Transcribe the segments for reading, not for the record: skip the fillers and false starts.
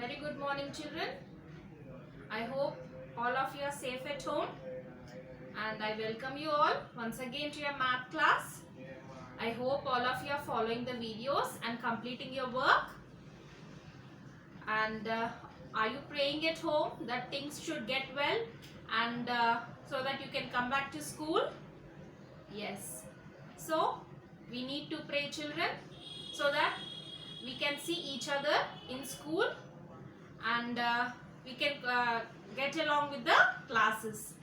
Very good morning, children. I hope all of you are safe at home, and I welcome you all once again to your math class. I hope all of you are following the videos and completing your work. And are you praying at home that things should get well and so that you can come back to school? Yes. So we need to pray, children, so that we can see each other in school and we can get along with the classes.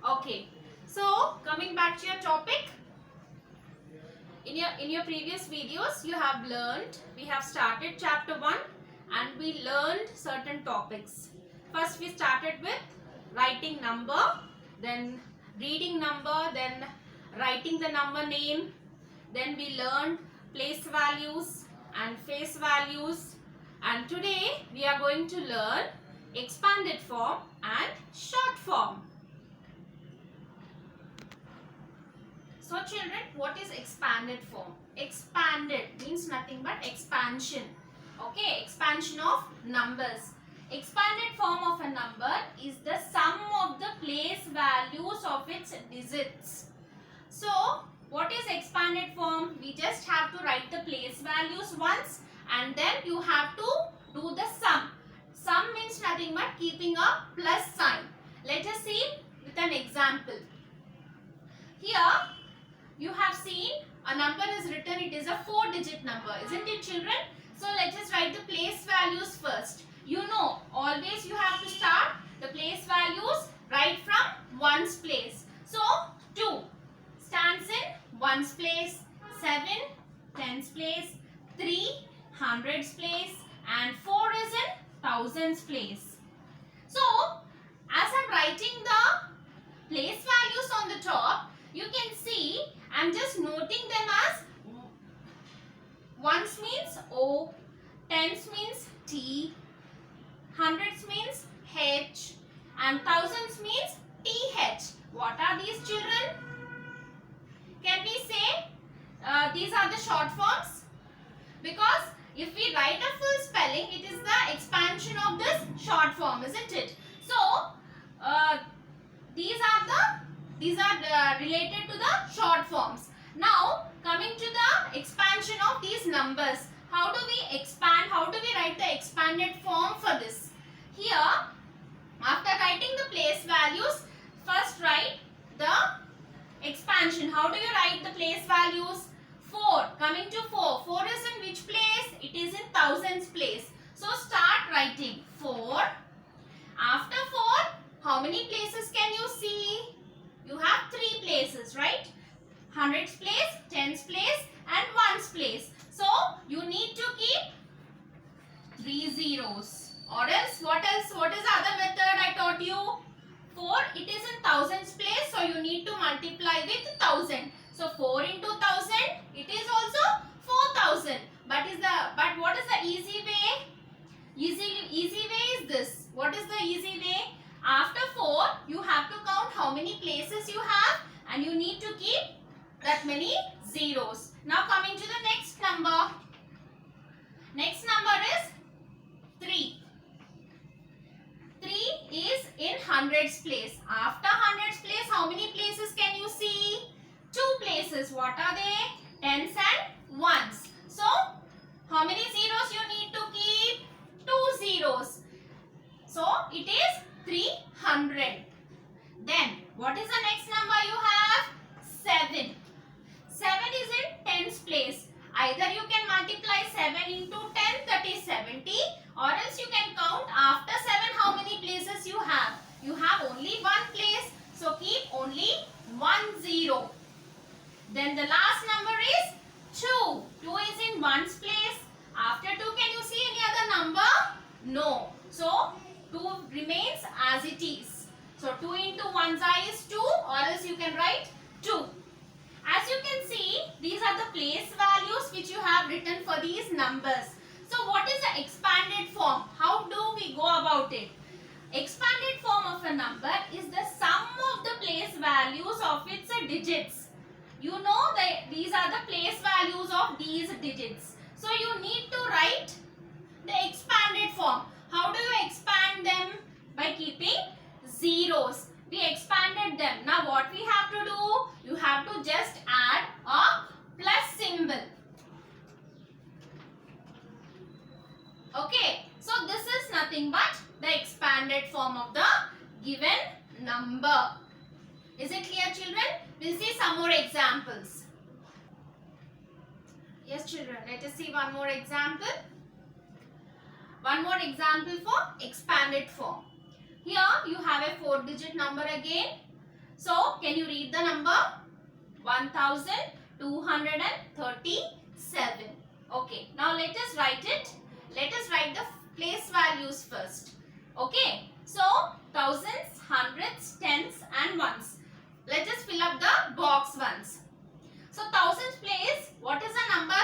Okay, so coming back to your topic, in your previous videos you have learned, we have started chapter 1 and we learned certain topics. First we started with writing number, then reading number, then writing the number name, then we learned place values and face values, and today we are going to learn expanded form and short form. So children, what is expanded form? Expanded means nothing but expansion. Okay, expansion of numbers. Expanded form of a number is the sum of the place values of its digits. So what is expanded form? We just have to write the place values once and then you have to do the sum. Sum means nothing but keeping a plus sign. Let us see with an example. Here you have seen a number is written, it is a 4-digit number, isn't it, children? So let us write the place values first. You know, always you have to start the place values right from ones place. So 2 stands in ones place, 7 tens place, 3 hundreds place, and 4 is in thousands place. So as I am writing the place values on the top, you can see I am just noting them as ones means O, tens means T, hundreds means H, and thousands means TH. What are these, children? Can we say these are the short forms? Because if we write a full spelling, it is the expansion of this short form, isn't it? So these are related to the short forms. Now coming to the expansion of these numbers, how do we expand? How do we write the expanded form for this? Here, after writing the place values, first write the expansion. How do you write the place values? 4. Coming to 4. 4 is in which place? It is in thousands place. So start writing 4. After 4, how many places can you see? You have 3 places, right? Hundreds place, tens place, and ones place. So you need to keep 3 zeros. Or else, what else? What is the other method I taught you? 4, it is in thousands place, so you need to multiply with 1000. So 4 into 1000, it is also 4000. But what is the easy way? Easy way is this. What is the easy way? After 4, you have to count how many places you have and you need to keep that many zeros. Now coming to the next number. Next number is 3. 3 is in hundreds place. After hundreds place, how many places can you see? 2 places. What are they? Tens and ones. So, how many zeros you need to keep? 2 zeros. So, it is 300. Then, what is the next number you have? 7. 7 is in tens place. Either you can multiply 7 into 10, that is 70, or else you can count after 7 how many places you have. You have only one place, so keep only 1 0. Then the last number is 2. 2 is in ones place. After 2, can you see any other number? No. So 2 remains as it is. So 2 into 1's eye is 2, or else you can write 2. As you can see, these are the place values which you have written for these numbers. So what is the expanded form? How do we go about it? Expanded form of a number is the sum of the place values of its digits. You know that these are the place values of these digits. So you need to write the expanded form. How do Okay, so this is nothing but the expanded form of the given number. Is it clear, children? We'll see some more examples. Yes, children, let us see one more example. One more example for expanded form. Here you have a 4-digit number again. So, can you read the number? 1237. Okay, now let us write it. Let us write the place values first. Okay, so thousands, hundreds, tens and ones. Let us fill up the box ones. So thousands place, what is the number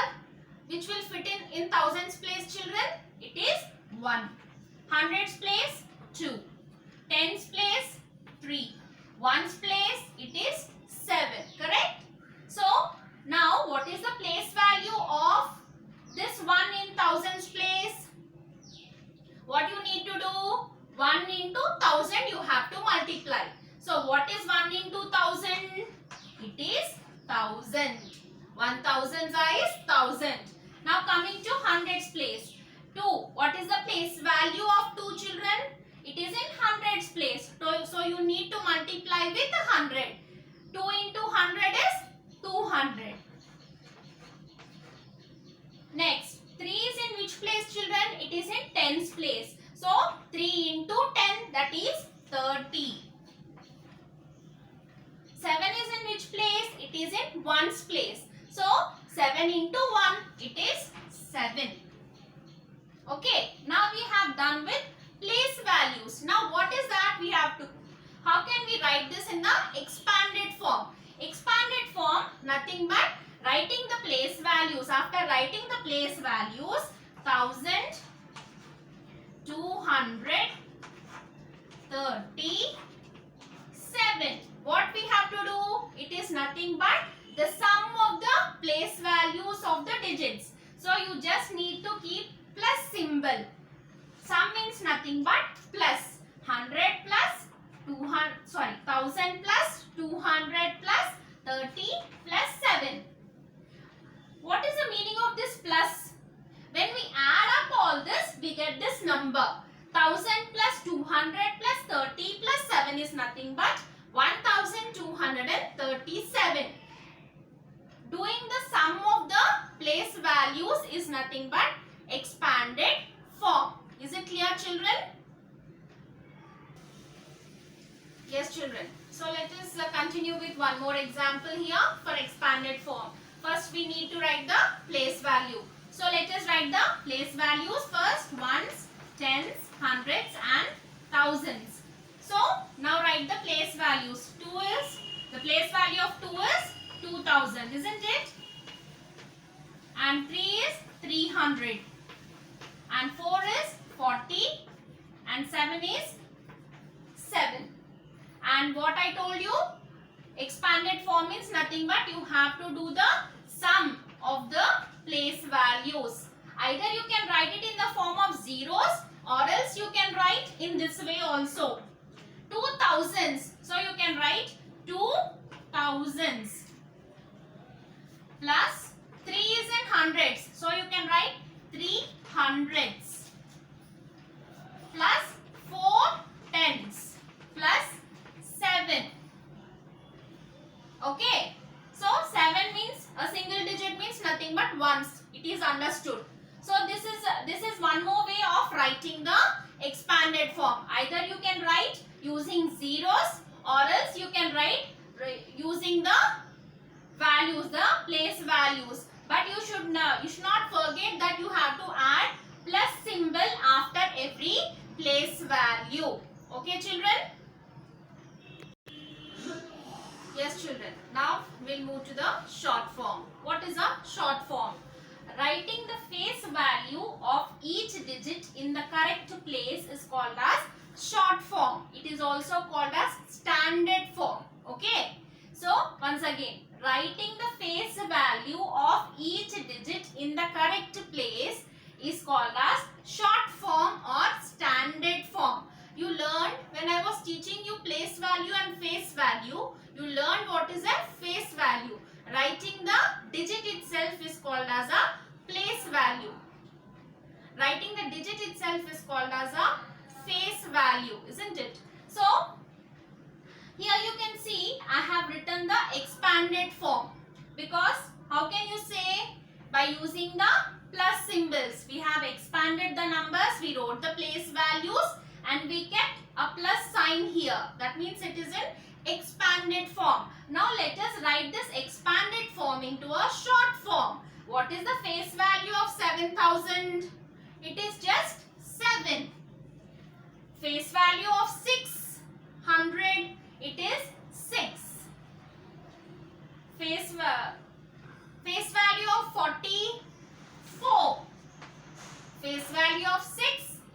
which will fit in thousands place, children? It is 1. Hundreds place 2. Tens place 3. Ones place it is 7. Correct? So now what is the place value of this 1 in thousands place? What you need to do? 1 into 1000 you have to multiply. So what is 1 into 1000? It is 1000. 1000 is 1000. Now coming to hundreds place. 2. What is the place value of 2, children? It is in hundreds place. So you need to multiply with 100. 2 into 100 is 200. Next, 3 is in which place, children? It is in tens place. So 3 into 10, that is 30. 7 is in which place? It is in ones place. So 7 into 1, it is 7. Okay, now we have done with place values. Now what is that we have to? How can we write this in the expanded form? Expanded form, nothing but writing the place values. After writing the place values, 1000, 237. What we have to do? It is nothing but the sum of the place values of the digits. So you just need to keep plus symbol. Sum means nothing but plus. 100 plus 1000 plus 200 plus 30 plus 7. What is the meaning of this plus? When we add up all this, we get this number. 1000 plus 200 plus 30 plus 7 is nothing but 1237. Doing the sum of the place values is nothing but expanded form. Is it clear, children? Yes, children. So let us continue with one more example here for expanded form. First we need to write the place value. So let us write the place values first. Ones, tens, hundreds and thousands. So now write the place values. The place value of 2 is 2000, isn't it? And 3 is 300. And 4 is 40. And 7 is 7. And what I told you, expanded form means nothing but you have to do the sum of the place values. Either you can write it in the form of zeros or else you can write in this way also. 2000s. So you can write 2000s. Plus 3 is in hundreds. So you can write 300s. Plus 4 tens. Plus 7. Okay. So 7 means a single digit means nothing but ones. It is understood. So this is one more way of writing the expanded form. Either you can write using zeros or else you can write using the values, the place values. But you should not forget that you have to add plus symbol after every place value. Okay, children? Yes, children. Now we'll move to the short form. What is a short form? Writing the face value of each digit in the correct place is called as short form. It is also called as standard form. Okay. So once again, writing the face value of each digit in the correct place is called as short form or standard form. You learned when I was teaching you place value and face value, you learned what is a face value. Writing the digit itself is called as a place value. Writing the digit itself is called as a face value, isn't it? So here you can see I have written the expanded form, because how can you say? By using the plus symbols. We have expanded the numbers, we wrote the place values and we kept a plus sign here. That means it is in expanded form. Now let us write this expanded form into a short form. What is the face value of 7,000? It is just 7. Face value of 600, it is 6. Face value of 44. Face value of 6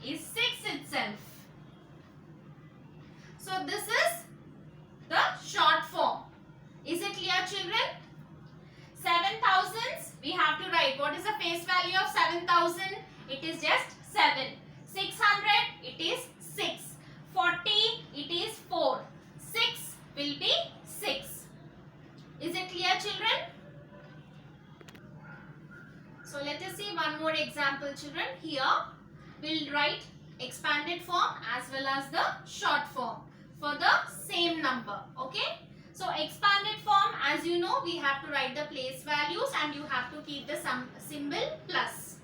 is 6 itself. So this is the short form. Is it clear, children? 7,000s we have to write. What is the face value of 7,000? It is just 7. 600, it is 6. 40, it is 4. 6 will be 6. Is it clear, children? So let us see one more example, children. Here we'll write expanded form as well as the short form for the same number. Okay. So expanded form, as you know, we have to write the place values and you have to keep the symbol plus.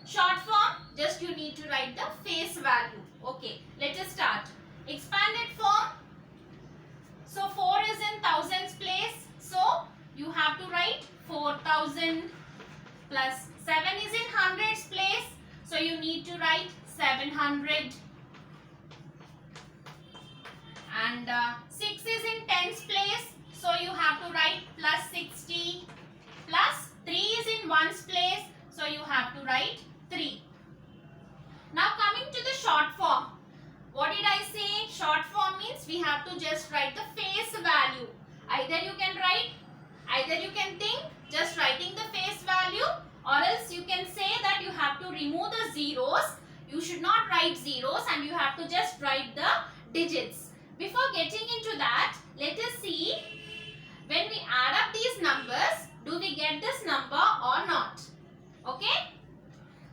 Short form, just you need to write the face value. Okay. Let us start. Expanded form. So 4 is in thousands place. So you have to write 4,000 plus 7 is in hundreds place. So you need to write 700. And 6 is in tens place. So you have to write plus 60. Plus 3 is in ones place. So you have to write 3. Now coming to the short form. What did I say? Short form means we have to just write the face value. Either you can write, either you can think just writing the face value, or else you can say that you have to remove the zeros. You should not write zeros and you have to just write the digits. Before getting into that, let us see when we add up these numbers, do we get this number or not? Okay.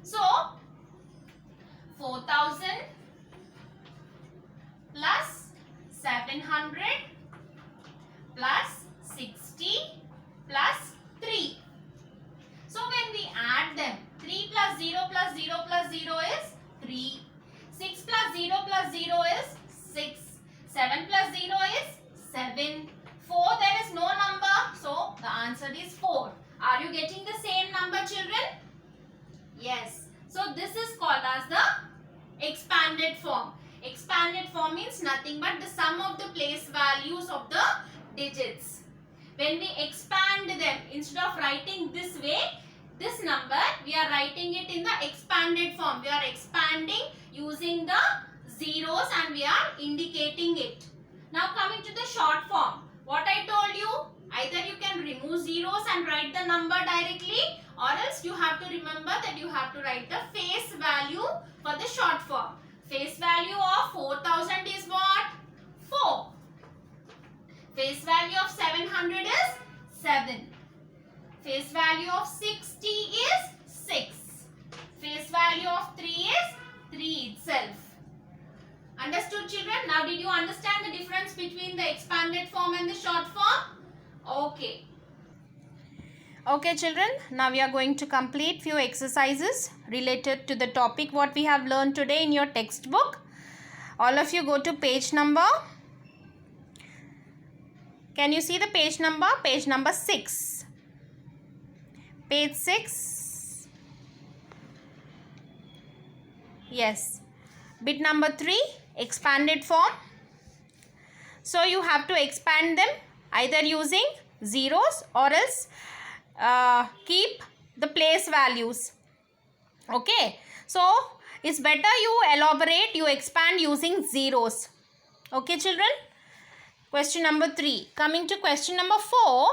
So 4,000 plus 700 plus 60 plus 3. So when we add them, 3 plus 0 plus 0 plus 0 is 3. 6 plus 0 plus 0 is 6. 7 plus 0 is 7. 4, there is no number. So the answer is 4. Are you getting the same number, children? Yes. So this is called as the expanded form. Expanded form means nothing but the sum of the place values of the digits. When we expand them, instead of writing this way, this number, we are writing it in the expanded form. We are expanding using the zeros and we are indicating it. Now coming to the short form. What I told you, either you can remove zeros and write the number directly, or else you have to remember that you have to write the face value for the short form. Face value of 4,000 is what? 4. Face value of 700 is 7. Face value of 60 is 6. Face value of 3 is 3 itself. Understood, children? Now did you understand the difference between the expanded form and the short form? Okay. Okay, children. Now we are going to complete few exercises related to the topic what we have learned today in your textbook. All of you go to page number. Can you see the page number? Page number 6. Page 6. Yes. Bit number 3. Expanded form. So you have to expand them either using zeros or else keep the place values. Okay. So it's better you elaborate, you expand using zeros. Okay, children. Question number 3. Coming to question number 4.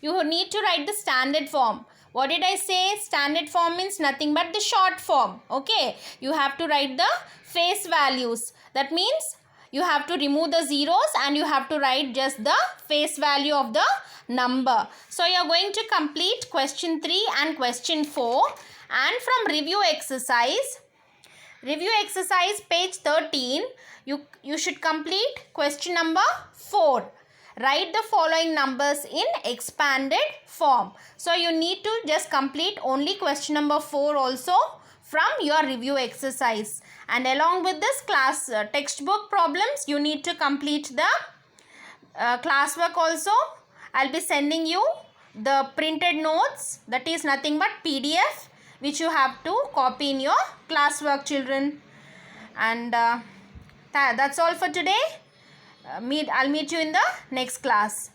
You need to write the standard form. What did I say? Standard form means nothing but the short form. Okay. You have to write the face values. That means you have to remove the zeros and you have to write just the face value of the number. So you are going to complete question 3 and question 4. And from review exercise, Review exercise page 13. You should complete question number 4. Write the following numbers in expanded form. So you need to just complete only question number 4 also from your review exercise. And along with this class textbook problems, you need to complete the classwork also. I'll be sending you the printed notes, that is nothing but PDF, which you have to copy in your classwork, children. And that's all for today. I'll meet you in the next class.